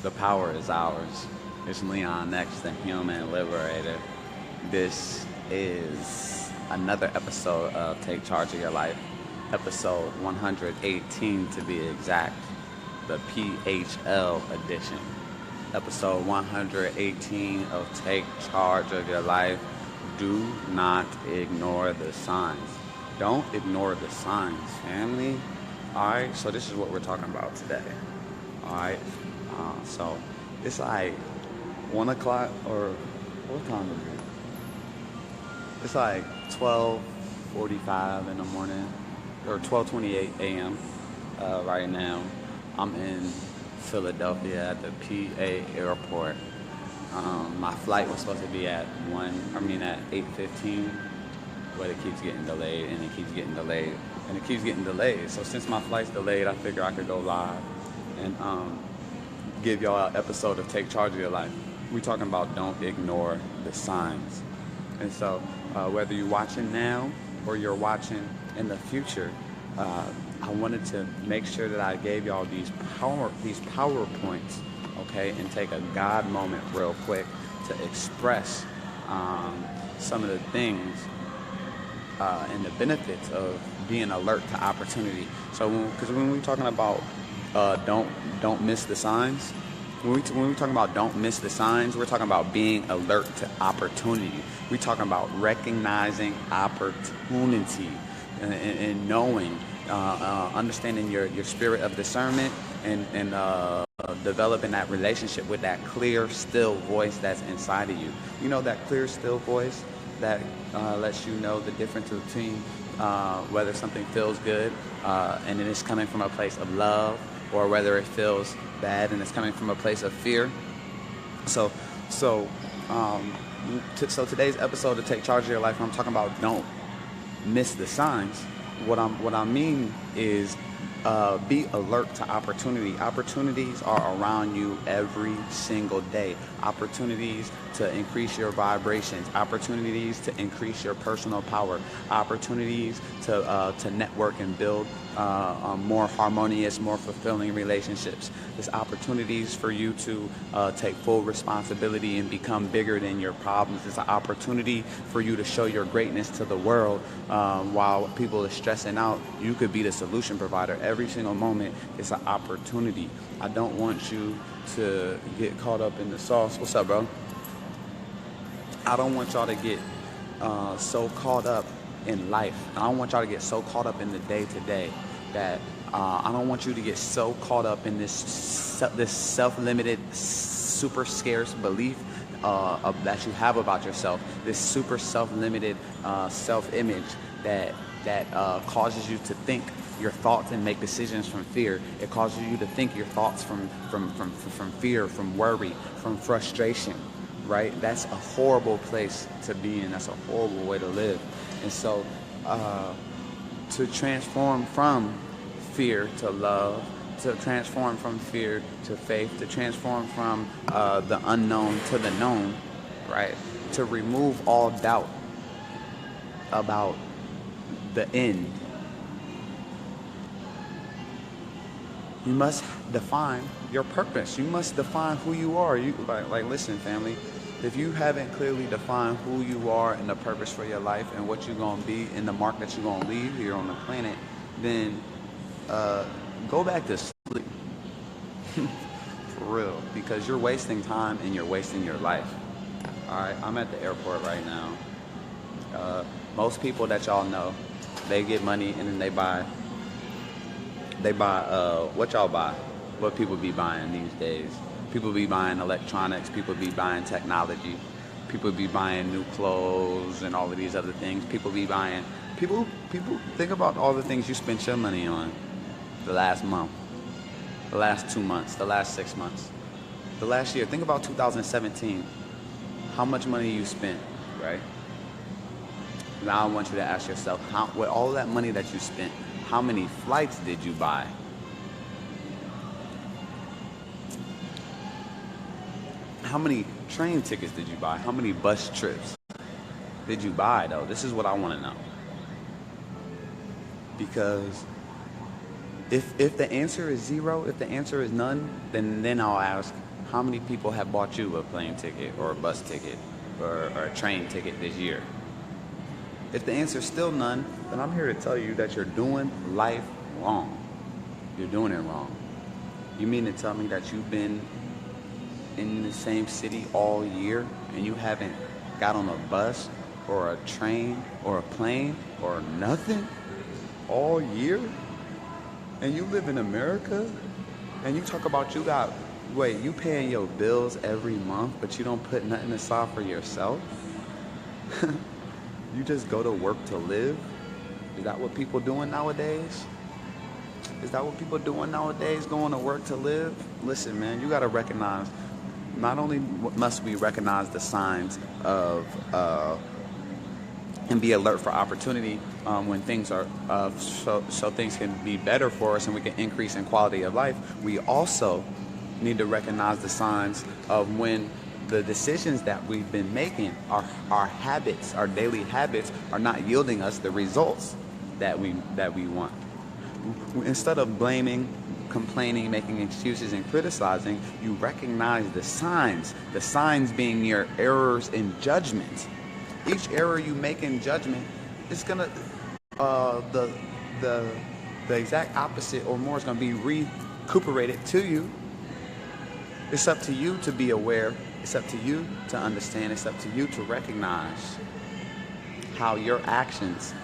The power is ours. It's LeonX, the human liberator. This is another episode of Take Charge of Your Life, episode 118 to be exact, the PHL edition. Episode 118 of Take Charge of Your Life. Do not ignore the signs. Don't ignore the signs, family. Alright, so this is what we're talking about today. Alright, so it's like 1 o'clock, or what time is it? It's like 12:45 in the morning, or 12:28 a.m. Right now. I'm in Philadelphia at the PA airport. My flight was supposed to be at 8:15, but it keeps getting delayed, and it keeps getting delayed, and it keeps getting delayed. So since my flight's delayed, I figure I could go live and give y'all an episode of Take Charge of Your Life. We're talking about don't ignore the signs. And so whether you're watching now or you're watching in the future, I wanted to make sure that I gave y'all these PowerPoints, okay, and take a God moment real quick to express some of the things and the benefits of being alert to opportunity. So, because when we're talking about don't miss the signs, when we're talking about don't miss the signs, we're talking about being alert to opportunity. We're talking about recognizing opportunity and knowing, understanding your spirit of discernment and developing that relationship with that clear, still voice that's inside of you. You know, that clear, still voice that lets you know the difference between whether something feels good and it is coming from a place of love, or whether it feels bad and it's coming from a place of fear. So today's episode to Take Charge of Your Life, I'm talking about don't miss the signs. What I mean is be alert to opportunity. Opportunities are around you every single day. Opportunities to increase your vibrations. Opportunities to increase your personal power. Opportunities to network and build more harmonious, more fulfilling relationships. There's opportunities for you to take full responsibility and become bigger than your problems. It's an opportunity for you to show your greatness to the world. While people are stressing out, you could be the solution provider. Every single moment is an opportunity. I don't want you to get caught up in the sauce. What's up, bro? I don't want y'all to get so caught up in life. I don't want y'all to get so caught up in the day-to-day that I don't want you to get so caught up in this self-limited, super scarce belief that you have about yourself, this super self-limited self-image that causes you to think your thoughts and make decisions from fear. It causes you to think your thoughts from fear, from worry, from frustration, right? That's a horrible place to be in. That's a horrible way to live. And so to transform from fear to love, to transform from fear to faith, to transform from the unknown to the known, right? To remove all doubt about the end, you must define your purpose. You must define who you are. You listen, family. If you haven't clearly defined who you are and the purpose for your life and what you're gonna be and the mark that you're gonna leave here on the planet, then go back to sleep. For real, because you're wasting time and you're wasting your life. All right, I'm at the airport right now. Most people that y'all know, they get money and then they buy what y'all buy, what people be buying these days. People be buying electronics, people be buying technology, people be buying new clothes and all of these other things. People think about all the things you spent your money on the last month, the last 2 months, the last 6 months, the last year. Think about 2017, how much money you spent, right? Now I want you to ask yourself, with all that money that you spent, how many flights did you buy? How many train tickets did you buy? How many bus trips did you buy, though? This is what I want to know. Because If the answer is zero, if the answer is none, then I'll ask, how many people have bought you a plane ticket or a bus ticket or a train ticket this year? If the answer is still none, then I'm here to tell you that you're doing life wrong. You're doing it wrong. You mean to tell me that you've been in the same city all year and you haven't got on a bus or a train or a plane or nothing all year? And you live in America and you talk about you paying your bills every month, but you don't put nothing aside for yourself? You just go to work to live? Is that what people doing nowadays? Is that what people doing nowadays, going to work to live? Listen, man, you got to recognize, not only must we recognize the signs of and be alert for opportunity when things are so things can be better for us and we can increase in quality of life, we also need to recognize the signs of when the decisions that we've been making, our habits, our daily habits, are not yielding us the results that we want. Instead of blaming, complaining, making excuses, and criticizing, you recognize the signs being your errors in judgment. Each error you make in judgment is gonna the exact opposite or more is gonna be recuperated to you. It's up to you to be aware. It's up to you to understand. It's up to you to recognize how your actions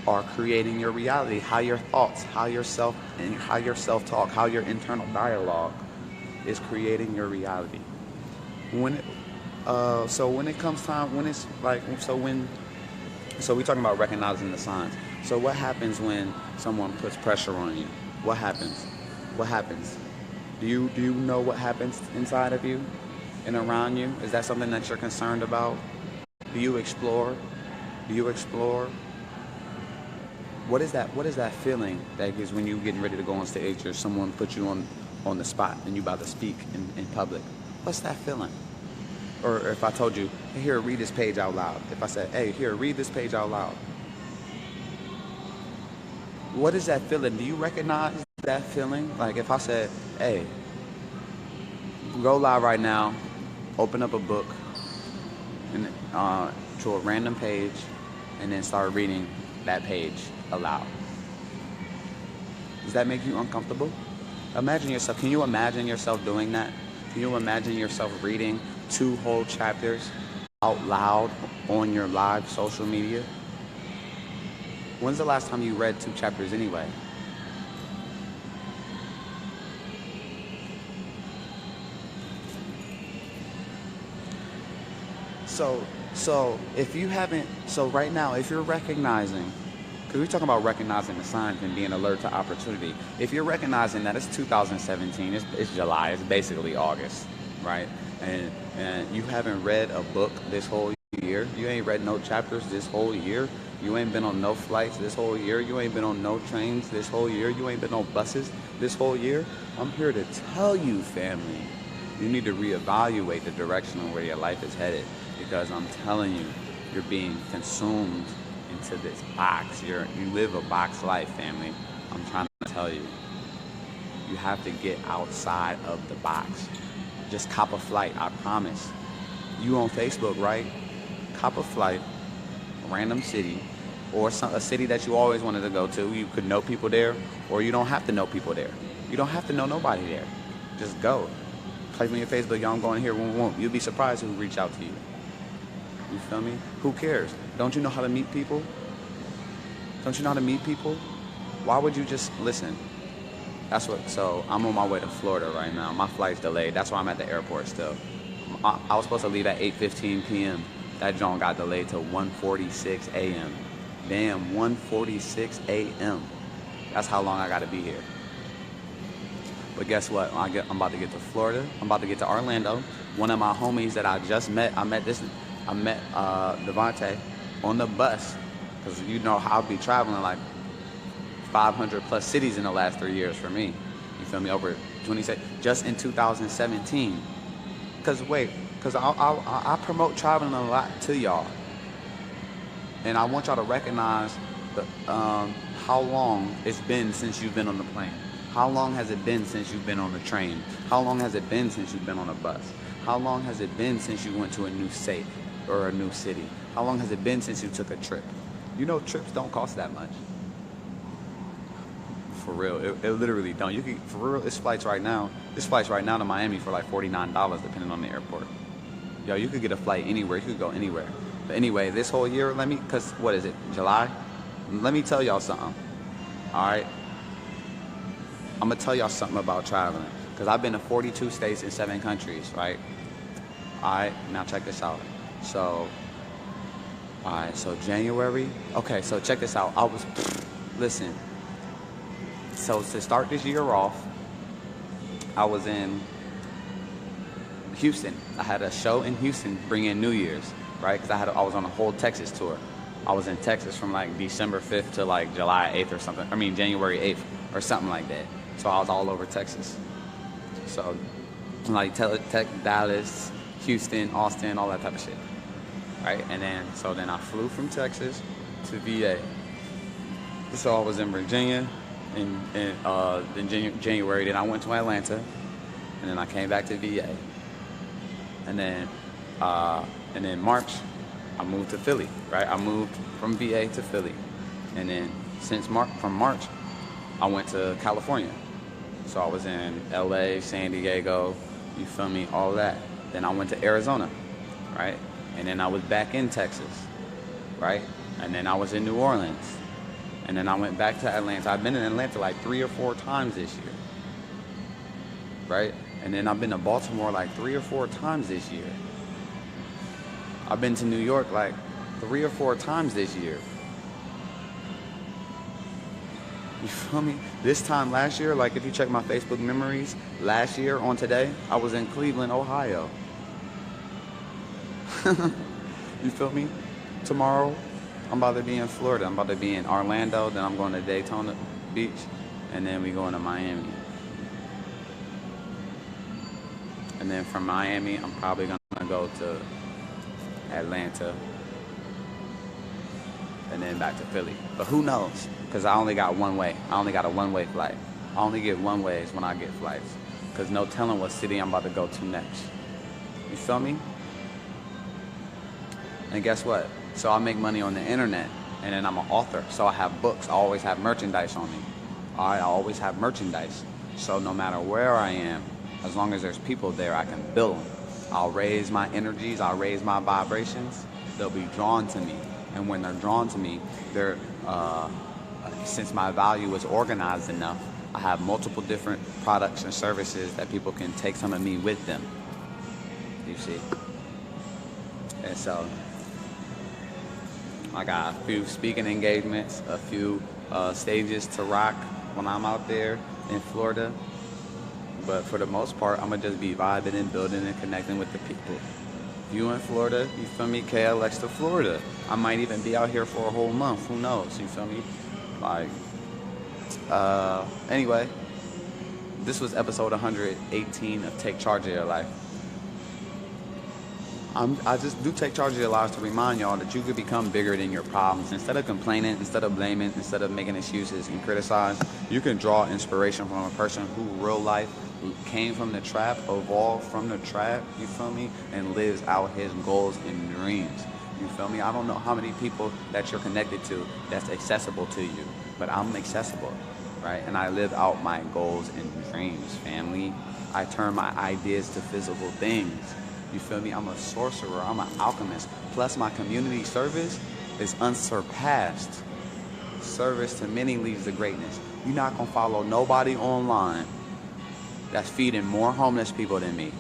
are creating your reality, how your thoughts, how your self-talk, how your internal dialogue is creating your reality. So we're talking about recognizing the signs. So what happens when someone puts pressure on you? What happens? Do you know what happens inside of you and around you? Is that something that you're concerned about? Do you explore? What is that feeling that is when you're getting ready to go on stage or someone puts you on the spot and you're about to speak in public? What's that feeling? Or if I told you, hey, here, read this page out loud. If I said, hey, here, read this page out loud. What is that feeling? Do you recognize that feeling? Like if I said, hey, go live right now, open up a book and to a random page and then start reading that page aloud. Does that make you uncomfortable? Imagine yourself. Can you imagine yourself doing that? Can you imagine yourself reading 2 whole chapters out loud on your live social media? When's the last time you read 2 chapters anyway? Right now, if you're recognizing, because we're talking about recognizing the signs and being alert to opportunity. If you're recognizing that it's 2017, it's July, it's basically August, right? And you haven't read a book this whole year. You ain't read no chapters this whole year. You ain't been on no flights this whole year. You ain't been on no trains this whole year. You ain't been on buses this whole year. I'm here to tell you, family, you need to reevaluate the direction of where your life is headed, because I'm telling you, you're being consumed into this box. You live a box life, family. I'm trying to tell you, you have to get outside of the box. Just cop a flight, I promise. You on Facebook, right? Cop a flight, a random city, or a city that you always wanted to go to. You could know people there, or you don't have to know people there. You don't have to know nobody there. Just go. Type on your Facebook, yo, I'm going here, won't. You'll be surprised who reach out to you. You feel me? Who cares? Don't you know how to meet people? Why would you just listen? So I'm on my way to Florida right now. My flight's delayed. That's why I'm at the airport still. I was supposed to leave at 8:15 p.m. That joint got delayed to 1:46 a.m. Damn, 1:46 a.m. That's how long I got to be here. But guess what? I'm about to get to Florida. I'm about to get to Orlando. One of my homies that I just met, I met Devontae on the bus, because you know how I'll be traveling like 500 plus cities in the last 3 years for me. You feel me? Over 26, just in 2017. Because I promote traveling a lot to y'all. And I want y'all to recognize how long it's been since you've been on the plane. How long has it been since you've been on the train? How long has it been since you've been on a bus? How long has it been since you went to a new state or a new city? How long has it been since you took a trip? You know, trips don't cost that much. For real, it literally don't. You can, for real, it's flights right now. This flight's right now to Miami for like $49, depending on the airport. Yo, you could get a flight anywhere. You could go anywhere. But anyway, this whole year, cause what is it, July? Let me tell y'all something. All right. I'm gonna tell y'all something about traveling, cause I've been to 42 states and 7 countries, right? All right. Now check this out. So, all right. So January. Okay. So check this out. Listen. So to start this year off, I was in Houston. I had a show in Houston, bring in New Year's, right? Because I was on a whole Texas tour. I was in Texas from like December 5th to like July 8th or something. I mean January 8th or something like that. So I was all over Texas. So like Dallas, Houston, Austin, all that type of shit, right? And then I flew from Texas to VA. So I was in Virginia in January. Then I went to Atlanta, and then I came back to VA. And then March, I moved to Philly, right? I moved from VA to Philly. And then from March, I went to California. So I was in LA, San Diego, you feel me, all that. Then I went to Arizona, right? And then I was back in Texas, right? And then I was in New Orleans. And then I went back to Atlanta. I've been in Atlanta like 3 or 4 times this year, right? And then I've been to Baltimore like 3 or 4 times this year. I've been to New York like 3 or 4 times this year. You feel me? This time last year, like if you check my Facebook memories, last year on today, I was in Cleveland, Ohio. You feel me? Tomorrow, I'm about to be in Florida. I'm about to be in Orlando. Then I'm going to Daytona Beach. And then we going to Miami. And then from Miami, I'm probably going to go to Atlanta. And then back to Philly. But who knows? Because I only got one way. I only got a one-way flight. I only get one ways when I get flights. Because no telling what city I'm about to go to next. You feel me? And guess what? So I make money on the internet, and then I'm an author. So I have books. I always have merchandise on me. I always have merchandise. So no matter where I am, as long as there's people there, I can build them. I'll raise my energies. I'll raise my vibrations. They'll be drawn to me. And when they're drawn to me, since my value is organized enough, I have multiple different products and services that people can take some of me with them. You see? And so I got a few speaking engagements, a few stages to rock when I'm out there in Florida. But for the most part, I'm going to just be vibing and building and connecting with the people. If you in Florida, you feel me? KLX to Florida. I might even be out here for a whole month. Who knows? You feel me? Like, anyway, this was episode 118 of Take Charge of Your Life. I just do take charge of your lives to remind y'all that you could become bigger than your problems. Instead of complaining, instead of blaming, instead of making excuses and criticize, you can draw inspiration from a person who real life came from the trap, evolved from the trap, you feel me, and lives out his goals and dreams. You feel me? I don't know how many people that you're connected to that's accessible to you, but I'm accessible, right? And I live out my goals and dreams, family. I turn my ideas to physical things. You feel me? I'm a sorcerer. I'm an alchemist. Plus, my community service is unsurpassed. Service to many leads to greatness. You're not going to follow nobody online that's feeding more homeless people than me,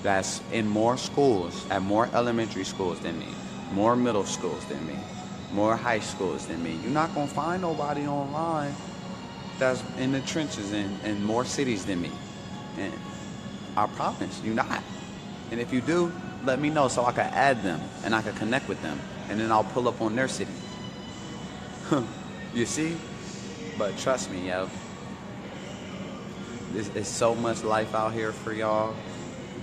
that's in more schools, at more elementary schools than me, more middle schools than me, more high schools than me. You're not going to find nobody online that's in the trenches in more cities than me. And I promise, you're not. And if you do, let me know so I can add them and I can connect with them. And then I'll pull up on their city. You see? But trust me, yo. There's so much life out here for y'all.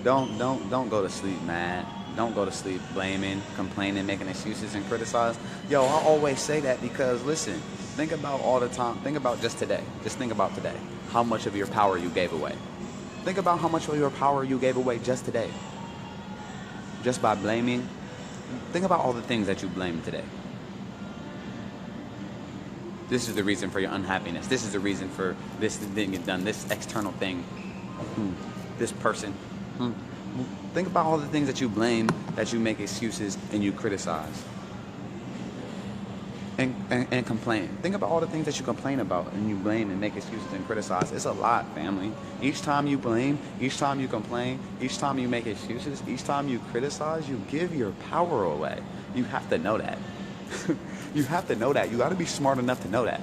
Don't go to sleep mad. Don't go to sleep blaming, complaining, making excuses, and criticize. Yo, I always say that because, listen, Think about all the time. Think about just today. Just think about today. How much of your power you gave away. Think about how much of your power you gave away just today. Just by blaming. Think about all the things that you blame today. This is the reason for your unhappiness. This is the reason for this didn't get done. This external thing. This person. Think about all the things that you blame, that you make excuses and you criticize. And complain. Think about all the things that you complain about and you blame and make excuses and criticize. It's a lot, family. Each time you blame, each time you complain, each time you make excuses, each time you criticize, you give your power away. You have to know that. You have to know that. You got to be smart enough to know that.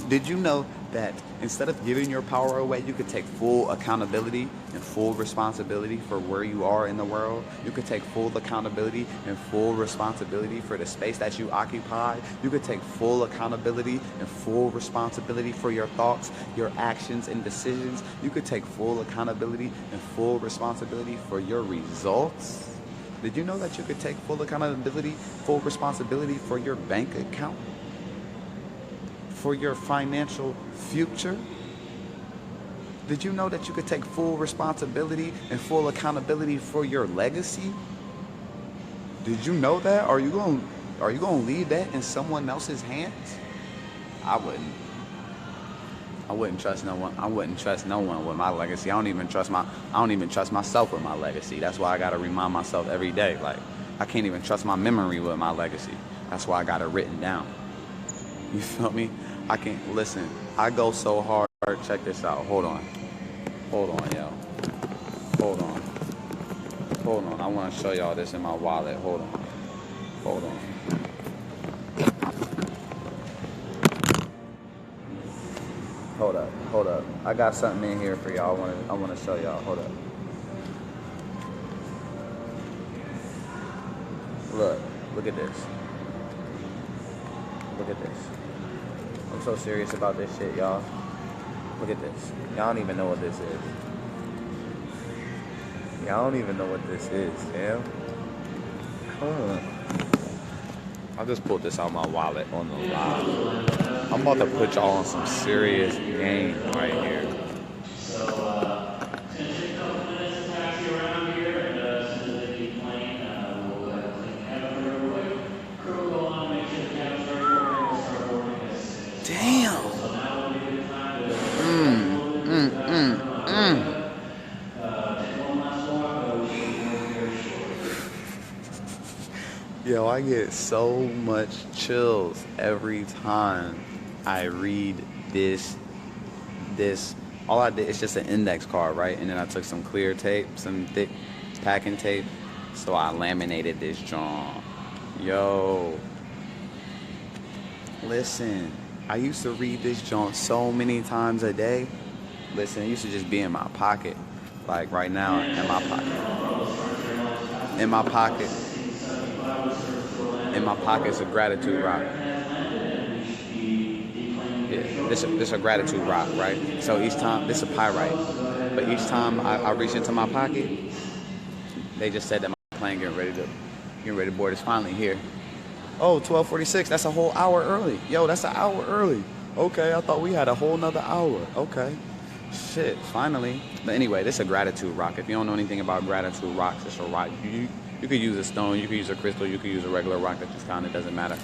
Did you know that instead of giving your power away, you could take full accountability and full responsibility for where you are in the world? You could take full accountability and full responsibility for the space that you occupy. You could take full accountability and full responsibility for your thoughts, your actions and decisions. You could take full accountability and full responsibility for your results. Did you know that you could take full accountability, full responsibility for your bank account? For your financial future? Did you know that you could take full responsibility and full accountability for your legacy? Did you know that? Are you going to leave that in someone else's hands? I wouldn't. I wouldn't trust no one. I wouldn't trust no one with my legacy. I don't even trust myself with my legacy. That's why I got to remind myself every day. Like, I can't even trust my memory with my legacy. That's why I got it written down. You feel me? I can't listen. I go so hard. Check this out. Hold on, yo. Hold on. I want to show y'all this in my wallet. Hold on. Hold up. I got something in here for y'all. I want to show y'all. Hold up. Look at this. I'm so serious about this shit, y'all. Look at this. Y'all don't even know what this is. Fam. Come on. I just pulled this out of my wallet on the live. I'm about to put y'all on some serious game right here. Yo, I get so much chills every time I read this. All I did is just an index card, right? And then I took some clear tape, some thick packing tape, so I laminated this joint. Yo, listen, I used to read this joint so many times a day. Listen, it used to just be in my pocket. Like right now, in my pocket's a gratitude rock. Yeah, this a gratitude rock, right? So each time, this is a pyrite. But each time I reach into my pocket, they just said that my plane getting ready to board. It's finally here. Oh, 12:46. That's a whole hour early. Yo, that's an hour early. Okay, I thought we had a whole nother hour. Okay. Shit, finally. But anyway, this is a gratitude rock. If you don't know anything about gratitude rocks, it's a rock. You could use a stone, you could use a crystal, you could use a regular rock that just found. It doesn't matter.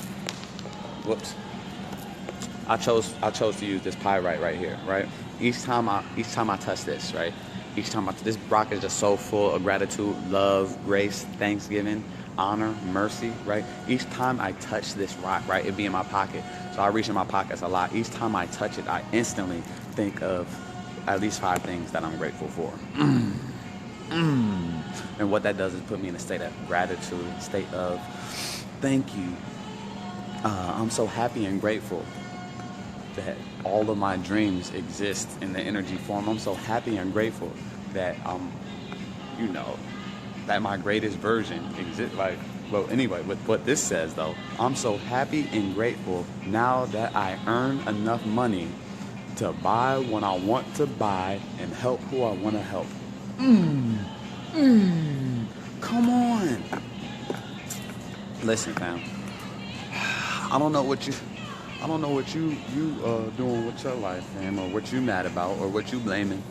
Whoops. I chose to use this pyrite right here, right? Each time I touch this, right? This rock is just so full of gratitude, love, grace, thanksgiving, honor, mercy, right? Each time I touch this rock, right, it be in my pocket. So I reach in my pockets a lot. Each time I touch it, I instantly think of at least 5 things that I'm grateful for. And what that does is put me in a state of gratitude, state of thank you. I'm so happy and grateful that all of my dreams exist in the energy form. I'm so happy and grateful that that my greatest version exists. Well, anyway, with what this says though, I'm so happy and grateful now that I earn enough money to buy what I want to buy and help who I want to help. Come on. Listen, fam. I don't know what I don't know what you doing with your life, fam, or what you mad about, or what you blaming,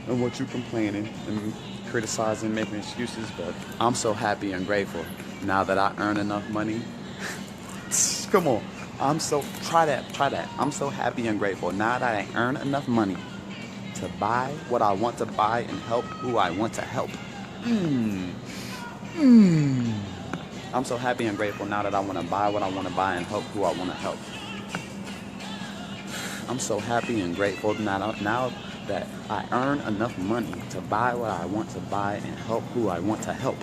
and what you complaining and criticizing, making excuses. But I'm so happy and grateful now that I earn enough money. Come on, try that. I'm so happy and grateful now that I earn enough money to buy what I want to buy and help who I want to help. I'm so happy and grateful now that I want to buy what I want to buy and help who I want to help. I'm so happy and grateful now that I earn enough money to buy what I want to buy and help who I want to help.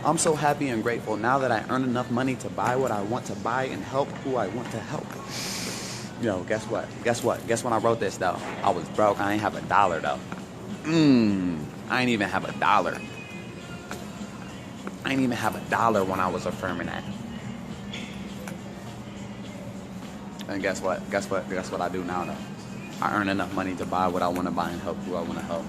I'm so happy and grateful now that I earn enough money to buy what I want to buy and help who I want to help. Yo, guess what? Guess when I wrote this, though? I was broke. I ain't have $1, though. I ain't even have $1. I ain't even have $1 when I was affirming that. And guess what? Guess what I do now, though? I earn enough money to buy what I want to buy and help who I want to help.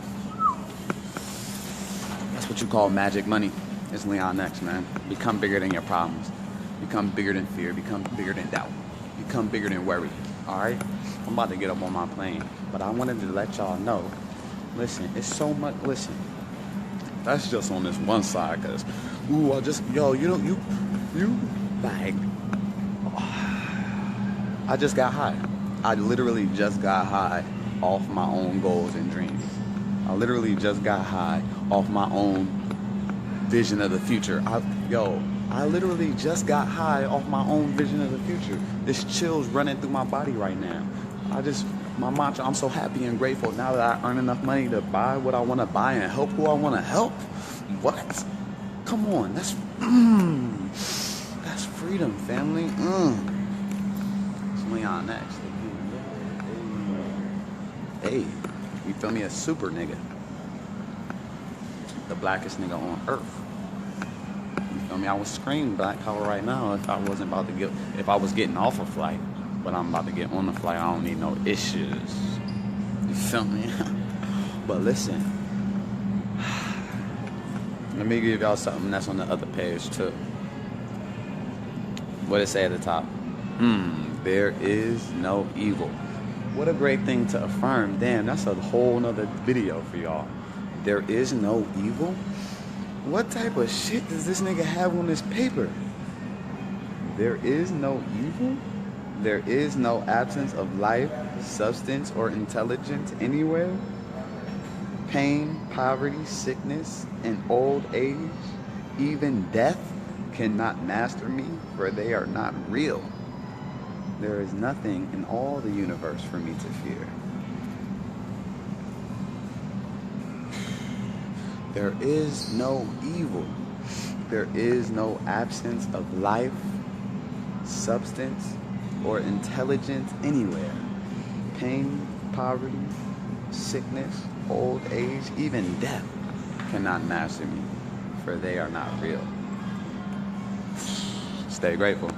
That's what you call magic money. It's KingLeonX, man. Become bigger than your problems. Become bigger than fear. Become bigger than doubt. Become bigger than worry. All right? I'm about to get up on my plane, but I wanted to let y'all know. Listen, it's so much. Listen, that's just on this one side, cause I just got high. I literally just got high off my own goals and dreams. I literally just got high off my own vision of the future. I literally just got high off my own vision of the future. This chill's running through my body right now. My mantra, I'm so happy and grateful now that I earn enough money to buy what I want to buy and help who I want to help. What? Come on, that's freedom, family. It's KingLeonX. Hey, you feel me? A super nigga. The blackest nigga on earth. You feel me? I would scream black power right now if I was getting off a flight. But I'm about to get on the flight. I don't need no issues. You feel me? But listen, let me give y'all something that's on the other page too. What it say at the top? There is no evil. What a great thing to affirm. Damn, that's a whole nother video for y'all. There is no evil? What type of shit does this nigga have on this paper? There is no evil? There is no absence of life, substance, or intelligence anywhere. Pain, poverty, sickness, and old age, even death, cannot master me, for they are not real. There is nothing in all the universe for me to fear. There is no evil. There is no absence of life, substance, or intelligence anywhere. Pain, poverty, sickness, old age, even death cannot master me, for they are not real. Stay grateful.